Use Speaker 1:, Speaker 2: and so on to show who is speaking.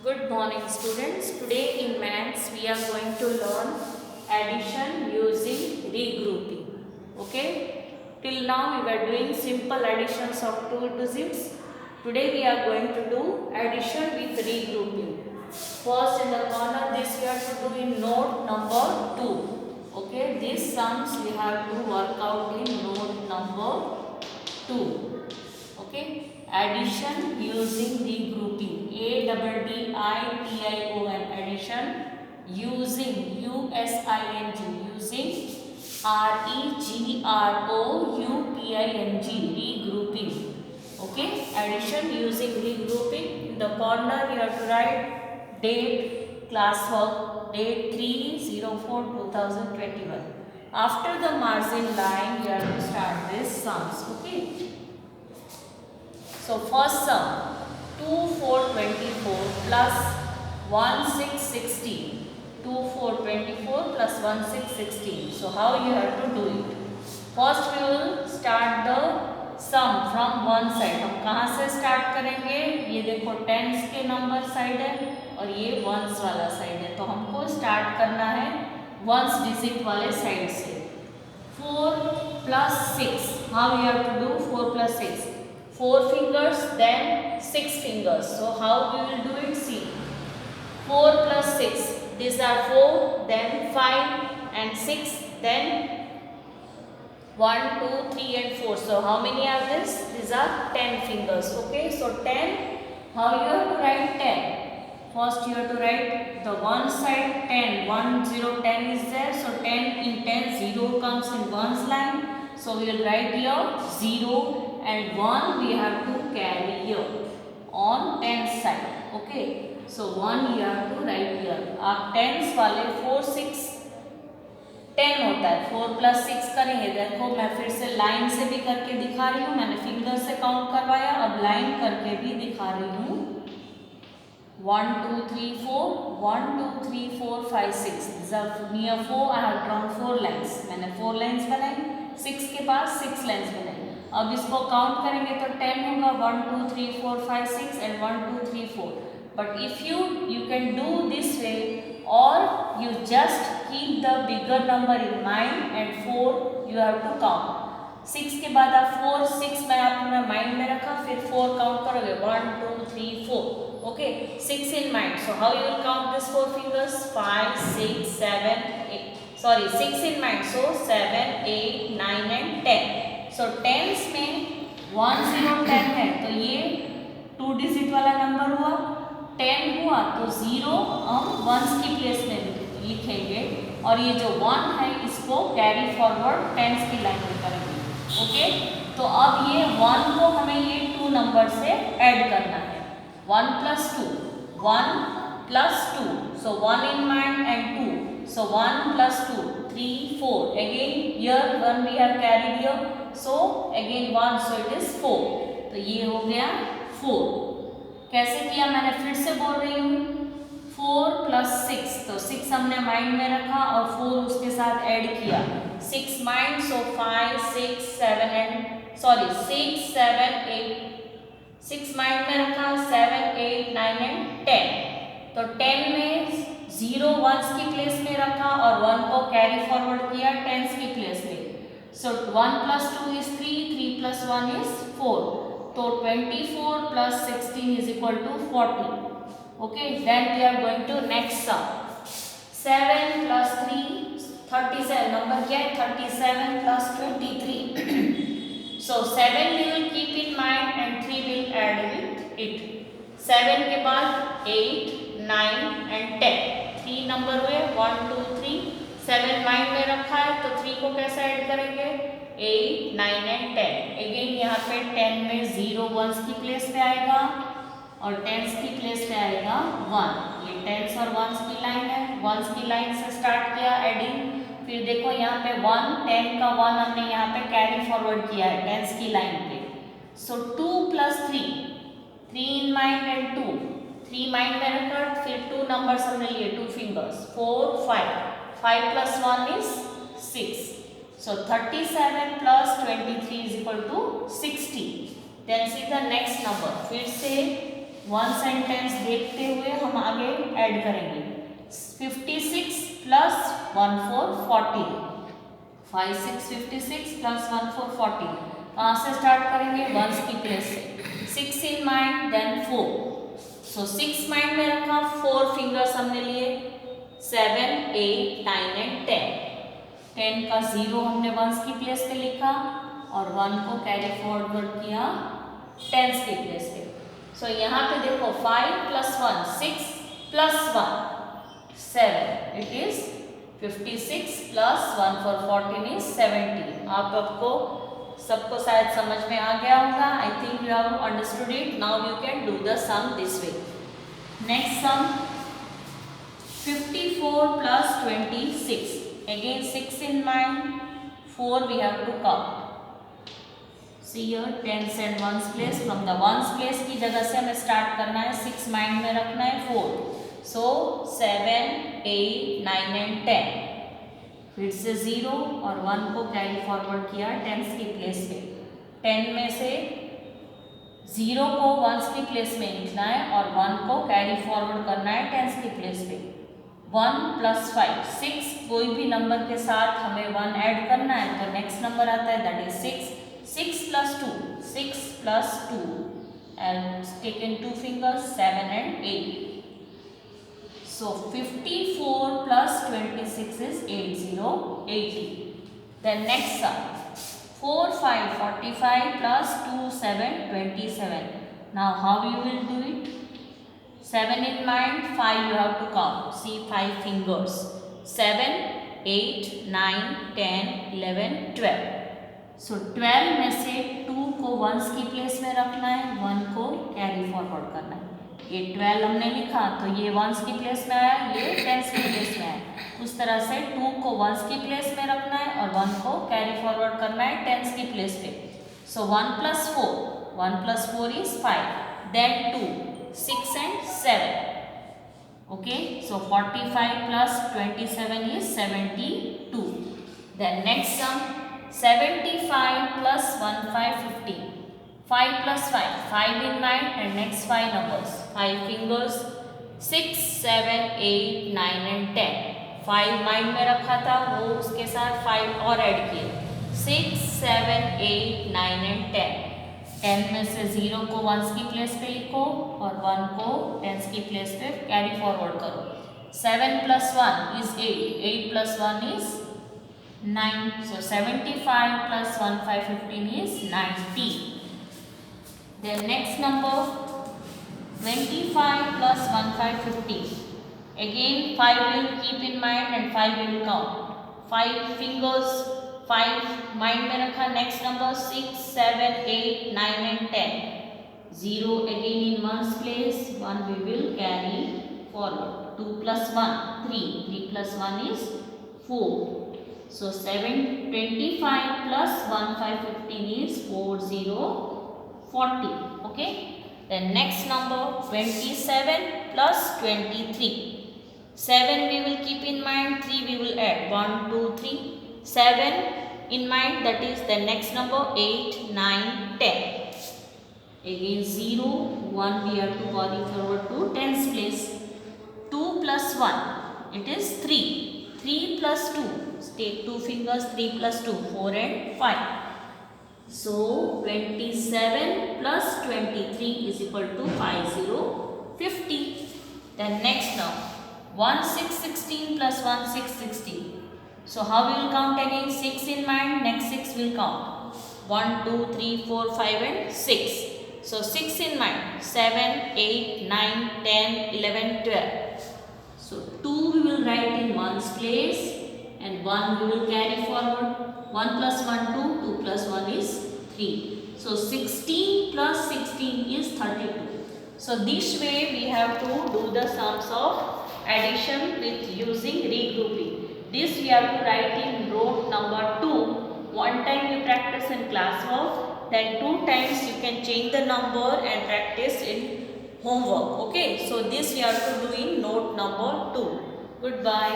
Speaker 1: Good morning students. Today in maths we are going to learn addition using regrouping. Okay. Till now we were doing simple additions of two digits. Today we are going to do addition with regrouping. First in the corner this we have to do in node number 2. Okay. These sums we have to work out in node number 2. Okay, addition using regrouping. ADDITION, addition using using regrouping. Okay, addition using regrouping. In the corner you have to write date, classwork, date 3/04/2021. After the margin line you have to start this sums. Okay. So first sum 2,424 plus 1,616. 2,424 plus 1,616. So how you have to do it? First we will start the sum from one side. हम कहाँ से start करेंगे? ये देखो tens के number side है और ये ones वाला साइड है. तो हमको start करना है ones डिजिट वाले साइड से. 4 plus 6. How you have to do 4 plus 6? 4 fingers, then 6 fingers. So how we will do it? See, 4 plus 6. These are 4, then 5 and 6, then 1, 2, 3 and 4. So how many are this? These are 10 fingers. Okay, so 10. How you have to write 10? First you have to write the one side 10. 1, 0, 10 is there. So 10 in 10, 0 comes in one's line. So we will write here 0. And 1 we have to carry here on 10th side. Okay, so 1 you have to write here. आप 10s वाले 4 6 10 होता है. 4 plus 6 करेंगे. देखो मैं फिर से line से भी करके दिखा रही हूँ. मैंने फिंगर से काउंट करवाया, अब लाइन करके भी दिखा रही हूँ. 1 2 3 4 1 2 3 4 5 6. Near 4 I have drawn 4 lines. मैंने 4 lines बनाई. 6 के पास 6 lines बनाई. अब इसको काउंट करेंगे तो 10 होगा. 1 2 3 4 5 6 and 1 2 3 4. But if you can do this way, or you just keep the bigger number in mind and 4 you have to count. 6 के बाद आप 4 6 मैं आपने माइंड में रखा, फिर 4 काउंट करोगे. 1 2 3 4. Okay, 6 in mind. So how you will count this 4 fingers? 5 6 7 8. Sorry, 6 in mind. So 7 8 9 and 10. So tens में 1 0 10 है तो ये 2 डिजिट वाला नंबर हुआ. 10 हुआ तो 0 हम वंस की प्लेस में लिखेंगे और ये जो 1 है इसको कैरी फॉरवर्ड टेंस की लाइन में करेंगे. ओके, तो अब ये 1 को हमें ये 2 नंबर से ऐड करना है. 1 plus 2 1 plus 2. So 1 in mind and 2. So 1 plus 2 3 4. Again here 1 we have carried here. So again 1. So it is 4. तो ये हो गया 4. कैसे किया मैंने फिर से बोल रही हूँ. 4 plus 6. तो 6 हमने माइंड में रखा और 4 उसके साथ ऐड किया. 6 माइंड. So 5 6 7 and 6 7 8. 6 माइंड में रखा. 7 8 9 and 10. तो 10 में 0 1s की प्लेस में रखा और 1 को कैरी फॉरवर्ड किया 10s की प्लेस में. So 1 plus 2 is 3. 3 plus 1 is 4. So 24 plus 16 is equal to 40. Okay, then we are going to next sum. 7 plus 3 37. Number क्या है? 37 plus 23. So 7 we will keep in mind and 3 will add with it. 7 के बाद 8 9 and 10. 3 number हुए. 1 2 3. 7 mind में रखा है तो 3 को कैसे ऐड करेंगे? 8 9 and 10. अगेन यहाँ पे 10 में 0 1s की प्लेस पे आएगा और 10s की प्लेस पे आएगा 1. ये 10s और 1s की लाइन है. 1s की लाइन से स्टार्ट किया एडिंग. फिर देखो यहाँ पे 1 10 का 1 हमने यहाँ पे कैरी फॉरवर्ड किया है 10s की लाइन पे. सो 2 plus 3. 3 in mind and 2. 3 mind में रखा. फिर 2 नंबर्स हमने लिए 2 fingers. 4 5. 5 plus 1 is 6. So 37 plus 23 is equal to 60. Then see the next number. फिर से वन सेंटेंस देखते हुए हम आगे ऐड करेंगे। 56 प्लस 1 4 14, 5 6 56 प्लस 1 4 14। कहाँ से स्टार्ट करेंगे? वंस की प्लेस से। 6 in mind then 4, so 6 mind में रखा, 4 फिंगर्स हमने लिए, 7 8 9 एंड 10। 10 का 0 हमने वंस की प्लेस पे लिखा और 1 को कैरी फॉरवर्ड किया टेंस की प्लेस पे। सो यहाँ पे देखो 5 plus 1 6 plus 1 7, it is 56 plus 1 4 14 is 70। आपको सबको शायद समझ में आ गया होगा। I think you have understood it. Now you can do the sum this way. Next sum 54 plus 26. Again 6 in mind, 4 we have to count. See here tens and ones place. From the ones place की जगह से हमें start करना है, 6 mind में रखना है 4. So 7 8 9 and 10. फिर से 0 और 1 को कैरी फॉरवर्ड किया टेंस की प्लेस पे। 10 में से 0 को वंस की प्लेस में लिखना है और 1 को कैरी फॉरवर्ड करना है टेंस की प्लेस पे। 1 प्लस 5 6, कोई भी नंबर के साथ हमें 1 ऐड करना है तो नेक्स्ट नंबर आता है that is 6। 6 plus 2 6 plus 2 and taken 2 fingers 7 and 8. So 54 plus 26 is 80. Then next sum 4 5 45 plus 2 7 27. Now how you will do it? 7 in mind, 5 you have to count. See 5 fingers. 7 8 9 10 11 12. So 12 में से 2 को once की place में रखना है, 1 को carry forward करना है। ये 12 हमने लिखा तो ये वंस की प्लेस में आया, ये टेंस की प्लेस में आया। उस तरह से 2 को वंस की प्लेस में रखना है और 1 को कैरी फॉरवर्ड करना है टेंस की प्लेस पे। सो 1 plus 4 is 5, then 2 6 and 7. Okay, so 45 plus 27 is 72. Then next sum 75 plus 1 5 50. 5 plus 5 in mind and next 5 numbers, 5 fingers 6 7 8 9 and 10. 5 mind में रखा था, वो उसके साथ 5 और ऐड किए, 6 7 8 9 and 10. 10 में से 0 को वंस की प्लेस पे लिखो और 1 को टेंस की प्लेस पे कैरी फॉरवर्ड करो। 7 plus 1 is 8, 8 plus 1 is 9. So 75 plus 1 5 15 is 90. Then next number 25 plus 1 5 15. Again 5 will keep in mind and 5 will count. 5 fingers 5 mind में रखा, next number 6 7 8 9 and 10. 0 again in one's place, 1 we will carry forward. 2 plus 1 3 plus 1 is 4. So 25 plus 1 5 15 is 40. Okay. Then next number 27 plus 23. 7 we will keep in mind, 3 we will add, 1 2 3. 7 in mind, that is the next number 8 9 10. Again 0 1 we have to carry forward to tens place. 2 plus 1 it is 3. 3 plus 2, take 2 fingers, 3 plus 2 4 and 5. So 27 plus 23 is equal to 50. Then next now 1 6 16 plus 1 6 16. So how we will count again? 6 in mind, next 6 will count, 1 2 3 4 5 and 6. So 6 in mind, 7 8 9 10 11 12. So 2 we will write in one's place and 1 we will carry forward. 1 plus 1 2, 2 plus 1 is 3. So 16 plus 16 is 32. So this way we have to do the sums of addition with using regrouping. This we have to write in rote number 2. One time you practice in classwork, then 2 times you can change the number and practice in homework. Okay, so this we have to do in note number 2. Goodbye.